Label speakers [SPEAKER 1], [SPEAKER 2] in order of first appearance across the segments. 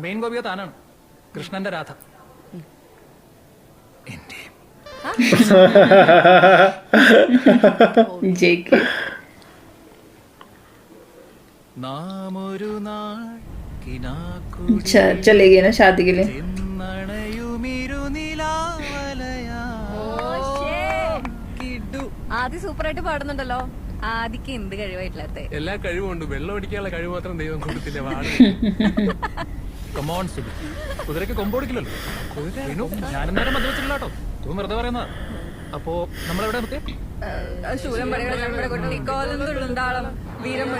[SPEAKER 1] Main Gopika താനാണ്, കൃഷ്ണന്റെ രാധ. എന്റെ नाम ഒരു നാൾ
[SPEAKER 2] चलेगी ना शादी के लिए.
[SPEAKER 3] ആദ്യം സൂപ്പറായിട്ട് പാടുന്നുണ്ടല്ലോ. ആദിക്ക് എന്ത് കഴിവായിട്ടില്ലാത്ത
[SPEAKER 1] എല്ലാ കഴിവുണ്ട്, വെള്ളം അടിക്കാനുള്ള കഴിവ് മാത്രം ദൈവം കൊടുത്തില്ല. കുതിരക്ക് കൊമ്പോടിക്കില്ലല്ലോ. ഞാനെന്നേരം മദ്യവെച്ചില്ല കേട്ടോ, തൂ വെറുതെ പറയുന്നതാ. അപ്പോ നമ്മളെവിടെ നിർത്തിയ
[SPEAKER 3] ശൂലം വീരം.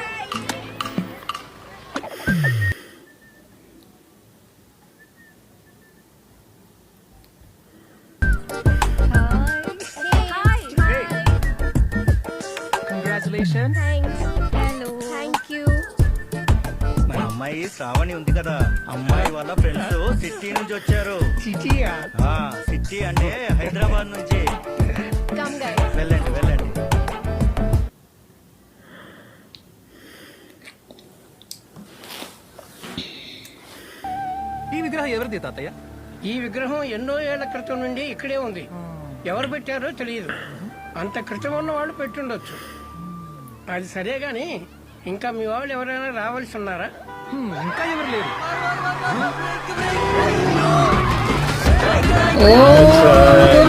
[SPEAKER 4] అమ్మాయి శ్రావణి ఉంది కదా, అమ్మాయి వాళ్ళ ఫ్రెండ్స్ సిటీ నుంచి వచ్చారు. సిటీ అంటే హైదరాబాద్ నుంచి. వెళ్ళండి వెళ్ళండి.
[SPEAKER 1] ఈ విగ్రహం ఎవరిది తాతయ్య?
[SPEAKER 5] ఈ విగ్రహం ఎన్నో ఏళ్ల క్రితం నుండి ఇక్కడే ఉంది. ఎవరు పెట్టారో తెలియదు. అంత క్రితం ఉన్న వాళ్ళు పెట్టుండొచ్చు. అది సరే గాని ఇంకా మీ వాళ్ళు ఎవరైనా రావాల్సి ఉన్నారా?
[SPEAKER 1] ఇంకా ఎవరు లేరు.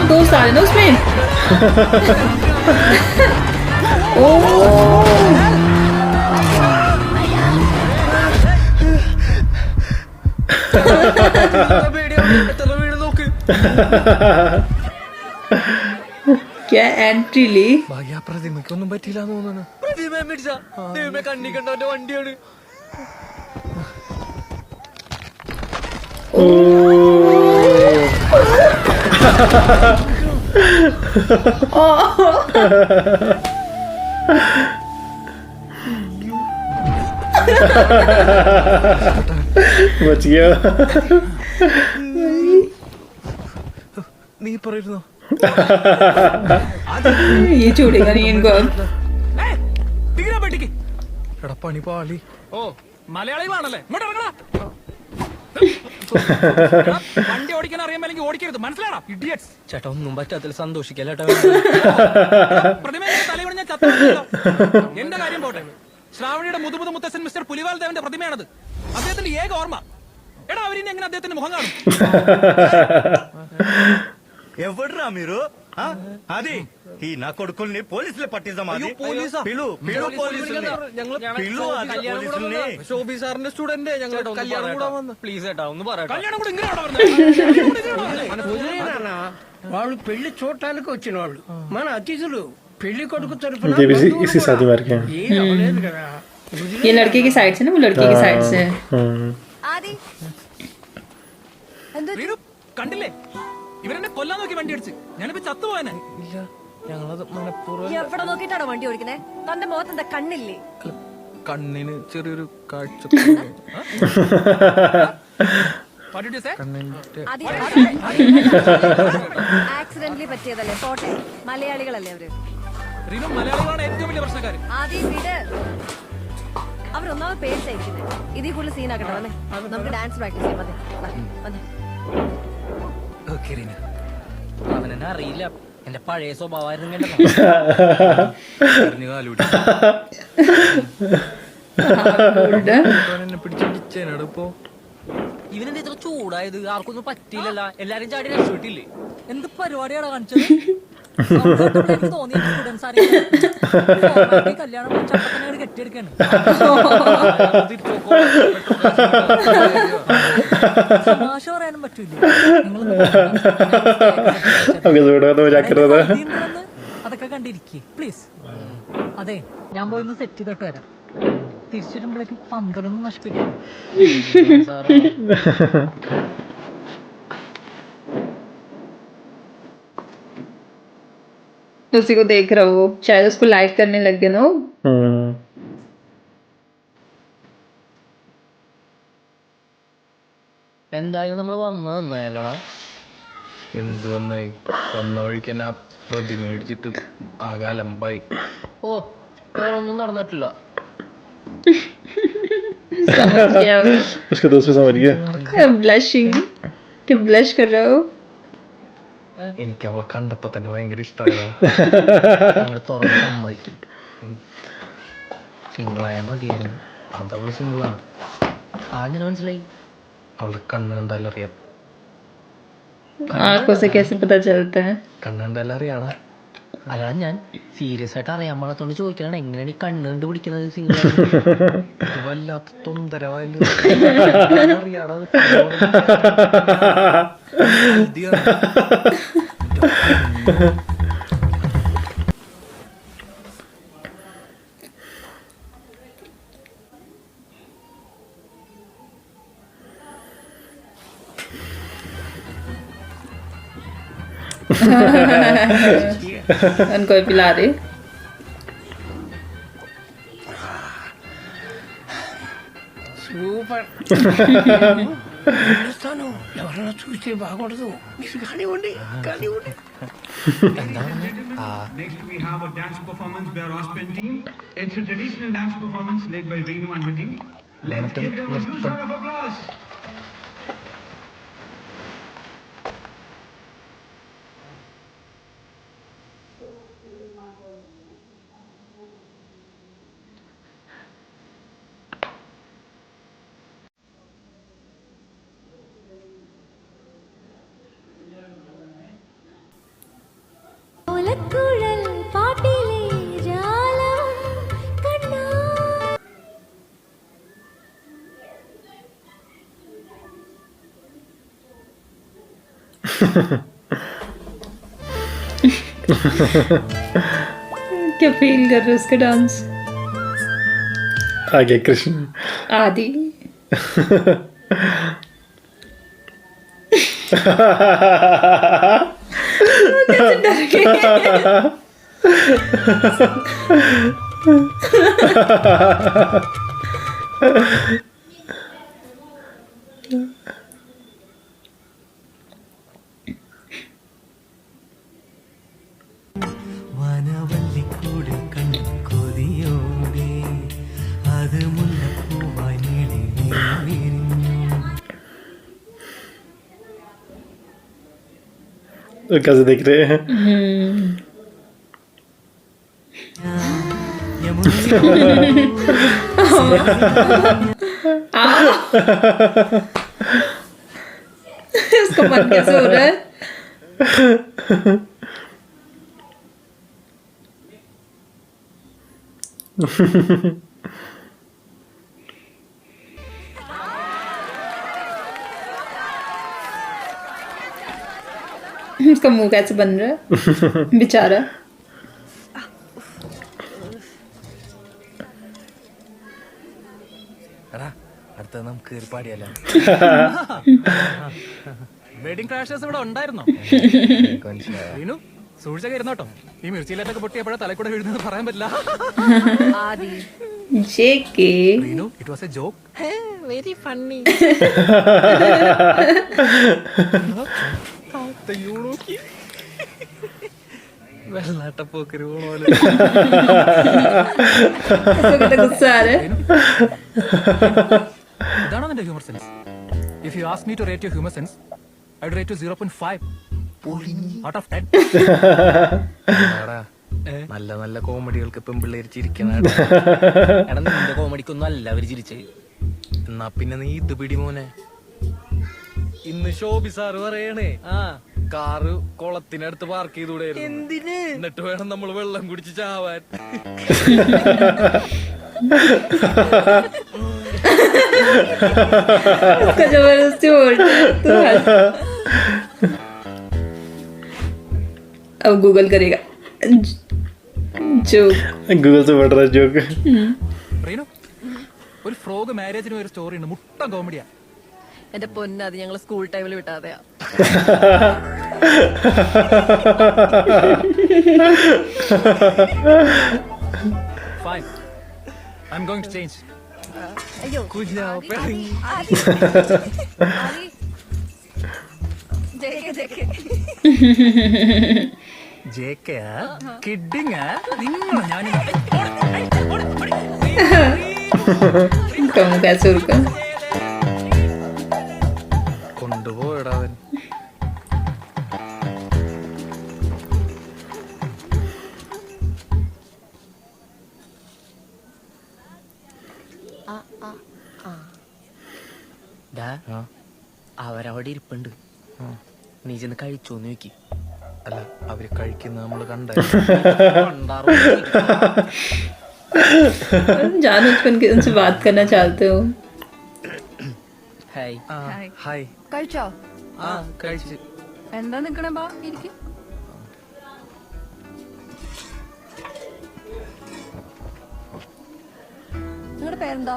[SPEAKER 2] दोस्त आ रहे ना उसमें. क्या एंट्री ली.
[SPEAKER 1] പ്രതിമയ്ക്കൊന്നും പറ്റില്ല തോന്നുന്നു. പ്രതിമ ദൈവമേ, കണ്ണി കണ്ടവന്റെ വണ്ടിയാണ്.
[SPEAKER 6] बच गया.
[SPEAKER 1] നീ പറയുന്നോ?
[SPEAKER 2] ये छोड़ेगा नहीं इनको अब.
[SPEAKER 1] എടാ പണി പാളി. ഓ മലയാളിയാണല്ലേ, ഇങ്ങോട്ട് ഇറങ്ങടാ. വണ്ടി ഓടിക്കാൻ അറിയാമെങ്കിൽ ഓടിക്കരുത്, മനസ്സിലാടാ ഇഡിയറ്റ്സ്.
[SPEAKER 5] ചേട്ടാ ഒന്നും പറ്റാത്തിൽ സന്തോഷിക്കല്ലോ.
[SPEAKER 1] പ്രതിമ തലയോട് ഞാൻ ചത്തല്ലോ. എന്റെ കാര്യം പോട്ടെ, ശ്രാവണിയുടെ മുതുമുതു മുത്തച്ഛൻ മിസ്റ്റർ പുലിവാൽ ദേവന്റെ പ്രതിമയാണത്. അദ്ദേഹത്തിന്റെ ഏക ഓർമ്മ. എടാ അവരിനി എങ്ങനെ അദ്ദേഹത്തിന്റെ മുഖം കാണും?
[SPEAKER 4] ఎవడ్రా మీరు? అది ఈ నా కొడుకుల్ని పోలీసులు పట్టిద్దామా?
[SPEAKER 1] ശോഭി സാറിന്റെ സ്റ്റുഡന്റ്
[SPEAKER 5] ప్లీజ్ ఏటా ഒന്ന് പറയട്ടെ.
[SPEAKER 1] കല്യാണം കൂടെ ഇങ്ങനെ
[SPEAKER 5] వాళ్ళు పెళ్లి చూడటానికి వచ్చిన వాళ్ళు, మన అతిథులు. పెళ్లి కొడుకు తరపున
[SPEAKER 6] ये भी इसी शादी मार के.
[SPEAKER 5] ఏం అవ్వలేదు కదా.
[SPEAKER 2] ये लड़के की साइड से ना, वो लड़के की साइड से.
[SPEAKER 3] ആദി
[SPEAKER 1] കണ്ടില്ലേ, ഇവരെന്നെ കൊല്ലാൻ നോക്കി വണ്ടി അടിച്ച്. ഞാനിപ്പോ ചത്തുപോയനെ.
[SPEAKER 3] എവിടെ നോക്കിട്ടാണോ വണ്ടി ഓടിക്കുന്നേ? തന്റെ മുഖത്ത് എന്താ കണ്ണില്ലേ?
[SPEAKER 1] കണ്ണിന് ചെറിയൊരു കാഴ്ച.
[SPEAKER 3] ആക്സിഡന്റലി പറ്റിയതല്ലേ, പോട്ടെ. മലയാളികളല്ലേ അവര്.
[SPEAKER 1] മലയാളികളാണ് ഏറ്റവും വലിയ പ്രശ്നക്കാര്.
[SPEAKER 3] ആദ്യം വിട്. അവരൊന്നാമത് പേടിച്ചായിരിക്കുന്നത്. ഇതിൽ കൂടുതൽ സീനാക്കട്ടെ. വന്നേ, നമുക്ക് ഡാൻസ് പ്രാക്ടീസ് ചെയ്യാം. വന്നേ.
[SPEAKER 5] അവനെന്നെ അറിയില്ല, എന്റെ പഴയ സ്വഭാവമായിരുന്നു.
[SPEAKER 1] പിടിച്ചിടിച്ചേനാണ് ഇപ്പൊ.
[SPEAKER 5] ഇവനെന്താ ഇത്ര ചൂടായത്? ആർക്കൊന്നും പറ്റിയില്ലല്ലോ, എല്ലാരും ചാടി രക്ഷപ്പെട്ടില്ലേ? എന്ത് പരിപാടിയാണ് കാണിച്ചത്? തോന്നി കല്യാണം കെട്ടിയെടുക്കാണ്. തമാശ പറയാനും പറ്റൂല. അതൊക്കെ കണ്ടിരിക്കേ പ്ലീസ്. അതെ, ഞാൻ പോയിന്ന് സെറ്റ് ചെയ്തിട്ട് വരാം. തിരിച്ചിടുമ്പോഴേക്കും 12 നശിപ്പിക്കും.
[SPEAKER 2] उसी को देख रहा हो, शायद उसको लाइक करने लग गया ना.
[SPEAKER 5] എന്തായാലും നമ്മൾ വന്നതല്ലോടാ.
[SPEAKER 1] എന്ത് വന്നായി? വന്ന വഴിക്ക് എന്നെ പ്രതിമ മേടിച്ചിട്ട് ആകാലമ്പായി.
[SPEAKER 5] ഓ വേറൊന്നും നടന്നിട്ടില്ല.
[SPEAKER 2] समझ गया
[SPEAKER 6] उसके दोस्त भी समझ गया.
[SPEAKER 2] ब्लशिंग कि ब्लश कर रहा हो.
[SPEAKER 7] എനിക്ക് അവളെ കണ്ടപ്പോ തന്നെ ഭയങ്കര ഇഷ്ടമായതാണ്. തുറന്ന് സമ്മതിക്കും. സിംഗിളായ മതിയായിരുന്നു. അതവള് സിംഗിളാണ്. അങ്ങനെ മനസ്സിലായി. അവള് കണ്ണ് കണ്ടാലും അറിയാം.
[SPEAKER 2] आंखों से कैसे पता चलता है?
[SPEAKER 7] കണ്ണ് കണ്ടാലും അറിയാണ. അതാ ഞാൻ സീരിയസ് ആയിട്ട് അറിയാൻ പാടത്തോണ്ട് ചോദിക്കണം, എങ്ങനെയാണ് ഈ കണ്ണ് കണ്ട് പിടിക്കുന്നത് സിംഗിൾ വല്ലാത്ത തൊന്തരമായാലും അറിയാണത്.
[SPEAKER 2] उनको भी पिला दे.
[SPEAKER 5] సూపర్ పిలుస్తాను, ఎవరైనా చూస్తే బాగుండదు. మీరు కానివ్వండి కానివ్వండి.
[SPEAKER 8] Next we have a dance performance by our Ospen team. It's a traditional dance performance led by Reenu and her team. Let's give them a huge round of applause.
[SPEAKER 9] ഓലക്കുഴൽ പാട്ടിലെ ജാലം കണ്ണാ.
[SPEAKER 2] क्या फील कर रहे हो उसका डांस?
[SPEAKER 6] आगे कृष्ण.
[SPEAKER 2] आदि कैसे डर गए.
[SPEAKER 7] വനവല്ലിക്കൂടിൽ കണ്ണു കൊതിയോടെ അത് മുല്ലപ്പൂവായി നീളി വിരിഞ്ഞു.
[SPEAKER 6] कैसे देख रहे हैं?
[SPEAKER 2] उसका मन कैसे हो रहा है? उसका मुंह कैसे बन रहा है बेचारा.
[SPEAKER 7] എടാ അടുത്ത നമുക്ക് കയറി പാടിയല്ല.
[SPEAKER 1] വെഡിങ് ക്രാഷേഴ്സ് ഇവിടെ ഉണ്ടായിരുന്നോ? റീനു സൂക്ഷിച്ചൊക്കെ ഇരുന്നോട്ടോ. ഈ മിർച്ചിയിലൊക്കെ പൊട്ടിയപ്പോഴാ തലക്കൂടെ വീഴുന്നത് പറയാൻ പറ്റില്ല.
[SPEAKER 3] Adi
[SPEAKER 2] JK
[SPEAKER 1] Rinu it was a joke.
[SPEAKER 3] Very funny.
[SPEAKER 7] വെള്ളാട്ടപ്പോക്കര് പോണ
[SPEAKER 2] उसको कितना गुस्सा आ रहा है.
[SPEAKER 1] ഇതാണോ നിന്റെ humour sense? If you ask me to rate your humour sense I would rate you 0.5 out of 10.
[SPEAKER 7] നല്ല നല്ല കോമഡികൾക്ക് പെൺപിള്ളേര് ചിരിക്കണം. എടാ നിന്റെ കോമഡിക്കൊന്നും അല്ല അവര് ചിരിച്ചേ. എന്നാ പിന്നെ നീ ഇത് പിടി മോനെ. ഇന്ന് ശോഭി സാറ് പറയണേ കാറ് കുളത്തിനടുത്ത് പാർക്ക് ചെയ്തൂടെ, എന്നിട്ട് വേണം നമ്മൾ വെള്ളം കുടിച്ച് ചാവാൻ.
[SPEAKER 2] उसका जबरदस्ती बोल रहा है तू हंस. अब गूगल करेगा जो
[SPEAKER 6] गूगल से पढ़ रहा है जोक.
[SPEAKER 1] റീനു ഒരു ഫ്രോഗ് മാരേജിന് ഒരു സ്റ്റോറി ഉണ്ട്, മുട്ട കോമഡിയാ.
[SPEAKER 3] എന്റെ പൊന്നത് ഞങ്ങൾ സ്കൂൾ ടൈമിൽ വിട്ടാതെയാ.
[SPEAKER 1] Fine I am going to change.
[SPEAKER 3] അയ്യോ ആദി. ജെകെ ജെകെ
[SPEAKER 1] കിഡിങ് നിങ്ങൾ ഞാൻ
[SPEAKER 2] Como que surca.
[SPEAKER 7] കൊണ്ടുപോയടാ അവൻ.
[SPEAKER 10] അവരവിടെ ഇരിപ്പുണ്ട്, നീ ചെന്ന് കഴിച്ചോന്ന് നോക്കി.
[SPEAKER 7] അല്ല, അവര് കഴിക്കുന്ന നമ്മള്
[SPEAKER 2] जान उनसे बात करना चाहते हो.
[SPEAKER 10] ഹായ്.
[SPEAKER 7] ഹായ്.
[SPEAKER 3] കഴിച്ചോ?
[SPEAKER 7] ആ കഴിച്ച്.
[SPEAKER 3] എന്താ നിക്കണേ, ബാ ഇരിക്കും. നിങ്ങളുടെ പേരെന്താ?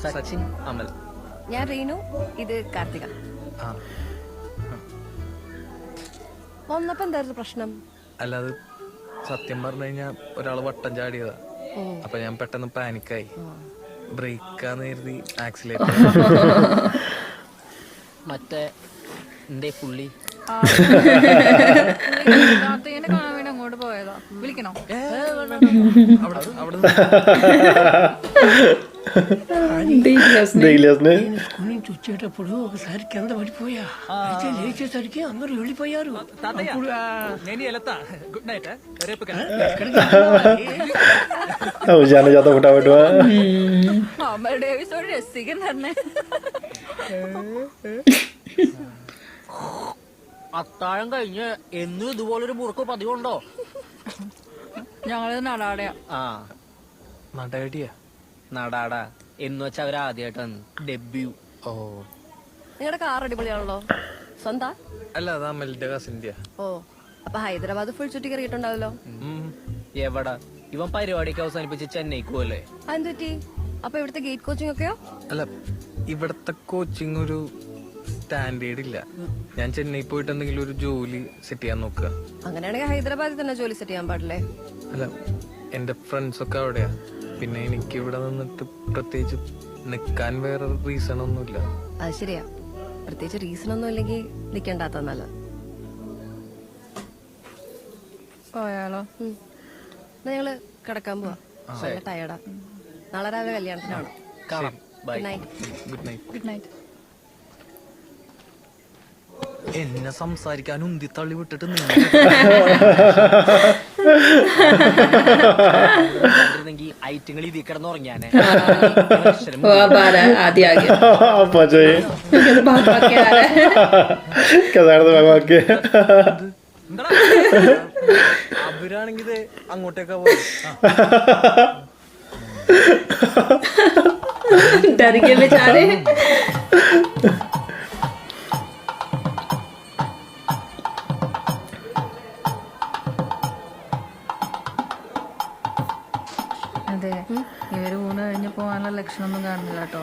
[SPEAKER 10] സച്ചിൻ, അമൽ.
[SPEAKER 3] ഞാൻ റീനു, ഇത് കാർത്തിക.
[SPEAKER 7] ആ
[SPEAKER 3] വന്നപ്പോ എന്തായിരുന്നു പ്രശ്നം?
[SPEAKER 7] അല്ല, അത് സത്യം പറഞ്ഞു കഴിഞ്ഞാ ഒരാള് വട്ടം ചാടിയതാ. അപ്പൊ ഞാൻ പെട്ടെന്ന് പാനിക്കായി. ബ്രേക്കാന്ന് കരുതി ആക്സിലേറ്റർ.
[SPEAKER 10] മറ്റേ എന്തേ പുള്ളി
[SPEAKER 3] കാർത്തികനെ കാണാൻ വേണ്ടി അങ്ങോട്ട് പോയതാ. വിളിക്കണോ?
[SPEAKER 7] അവിടെ
[SPEAKER 6] Deglias, né?
[SPEAKER 5] స్కూల్ నుంచి వచ్చేటప్పుడు ఒకసారి కింద పడిపోయా, అయితే లేచేసరికి అందరూ వెళ్ళిపోయారు.
[SPEAKER 1] తాతయ్య,
[SPEAKER 5] అప్పుడు
[SPEAKER 1] నేను వెళ్తా. Good night. రేపు
[SPEAKER 5] ఎక్కడికి వెళ్ళాలి?
[SPEAKER 6] Oh, jangan jatuh fटाफट हुआ.
[SPEAKER 3] അമൽ ഡേവിസോട് രസികൻ തന്നെ.
[SPEAKER 10] അത്താഴം കഴിഞ്ഞ് എന്നും ഇതുപോലൊരു മുറുക്ക് പതിവുണ്ടോ?
[SPEAKER 3] ഞങ്ങള് നടാടയാ.
[SPEAKER 10] ആ
[SPEAKER 7] നടയടിയാ.
[SPEAKER 10] നടാടാ എന്ന് വെച്ചാ അവര് ആദ്യമായിട്ടാണ് ഡെബ്യൂ.
[SPEAKER 7] ഓ
[SPEAKER 3] നിങ്ങളുടെ കാർ അടിപൊളിയാണല്ലോ. സ്വന്താ?
[SPEAKER 7] അല്ല, അത് അമലിന്റെ കസിന്റെയാ.
[SPEAKER 3] ഓ, അപ്പൊ ഹൈദരാബാദ് ഫുൾ ചുറ്റി കയറിയിട്ടുണ്ടാവല്ലോ.
[SPEAKER 10] എവിടാ ഇവൻ പരിപാടിക്ക് അവസാനിപ്പിച്ച് ചെന്നൈക്ക് പോലെ.
[SPEAKER 3] അതെന്തുറ്റി? അപ്പൊ ഇവിടുത്തെ ഗേറ്റ് കോച്ചിങ് ഒക്കെയോ?
[SPEAKER 7] അല്ല, ഇവിടത്തെ കോച്ചിങ് ഒരു സ്റ്റാൻഡേർഡ് ഇല്ല. ഞാൻ ചെന്നൈ പോയിട്ട് എന്തെങ്കിലും ഒരു ജോലി സെറ്റ് ചെയ്യാൻ നോക്കുക.
[SPEAKER 3] അങ്ങനെയാണെങ്കിൽ ഹൈദരാബാദിൽ തന്നെ ജോലി സെറ്റ് ചെയ്യാൻ പാടില്ലേ?
[SPEAKER 7] അല്ല, എന്റെ ഫ്രണ്ട്സ് ഒക്കെ അവിടെയാ. പിന്നെ എനിക്ക് ഇവിടെ നിന്നിട്ട് പ്രത്യേകിച്ച് നിക്കാൻ വേറെ റീസൺ ഒന്നുമില്ല.
[SPEAKER 3] അത് ശരിയാ, പ്രത്യേകിച്ച് റീസൺ ഒന്നും ഇല്ലെങ്കിൽ നിക്കണ്ടാത്ത നല്ലത്. പോയാലോ? ഞങ്ങള് കിടക്കാൻ പോവാ. നല്ല ടയർഡാ. നാളെ രാവിലെ കല്യാണത്തിനാണ്.
[SPEAKER 10] കാണാം. Bye.
[SPEAKER 3] Good night.
[SPEAKER 7] Good night.
[SPEAKER 3] Good night.
[SPEAKER 7] എന്നെ സംസാരിക്കാൻ ഉന്തി തള്ളി വിട്ടിട്ട്
[SPEAKER 10] ഐറ്റങ്ങൾ ഇതിൽ കിടന്നുറങ്ങിയാനെ.
[SPEAKER 2] वो अब आ रहा है, आदि आ गया.
[SPEAKER 6] Apa coy?
[SPEAKER 2] भाग भाग के आ रहा है.
[SPEAKER 6] Kasar tuh bang oke.
[SPEAKER 7] അവരാണെങ്കിൽ അങ്ങോട്ടേക്കാ പോയി.
[SPEAKER 2] डर के बेचारे.
[SPEAKER 11] അതെ, ഇവര് ഊണ് കഴിഞ്ഞ് പോകാനുള്ള ലക്ഷണമൊന്നും കാണുന്നില്ല കേട്ടോ.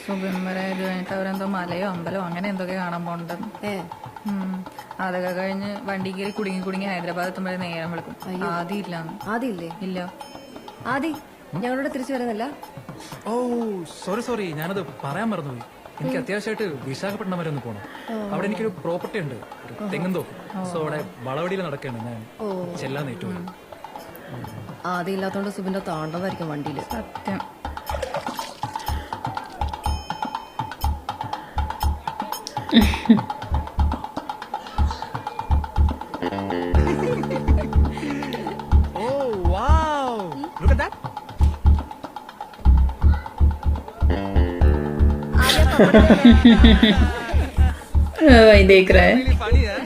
[SPEAKER 11] സുഗന്ധരെ ഇത് കഴിഞ്ഞിട്ട് അവരെന്തോ മലയോ അമ്പലമോ അങ്ങനെ എന്തൊക്കെ കാണാൻ പോണ്ടെന്ന്. അതൊക്കെ കഴിഞ്ഞ് വണ്ടി കയറി കുടുങ്ങി ഹൈദരാബാദ് എത്തുമ്പോഴേ നേരം വിളിക്കും. ആദ്യം ഇല്ലാന്ന്.
[SPEAKER 3] ആദിയില്ലേ?
[SPEAKER 11] ഇല്ല.
[SPEAKER 3] ആദി ഞങ്ങളോട് തിരിച്ചു വരുന്നില്ല.
[SPEAKER 1] ഓ സോറി, ഞാനത് പറയാൻ മറന്നുപോയി. എനിക്ക് അത്യാവശ്യമായിട്ട് വിശാഖപട്ടണം വരെ ഒന്ന് പോകണം. അവിടെ എനിക്കൊരു പ്രോപ്പർട്ടി ഉണ്ട്, ഒരു തെങ്ങും തോപ്പ്. സോ അവിടെ വളവടിയിൽ നടക്കുകയാണ്. ഞാൻ ചെല്ലാൻ നേറ്റുപോയി.
[SPEAKER 3] ആദ്യം ഇല്ലാത്തോണ്ട് സുബിന്റെ താണ്ടതായിരിക്കും വണ്ടിയില്.
[SPEAKER 11] സത്യം.
[SPEAKER 1] Oh wow! Look at that.
[SPEAKER 2] वही देख रहा है.
[SPEAKER 1] Really funny, huh?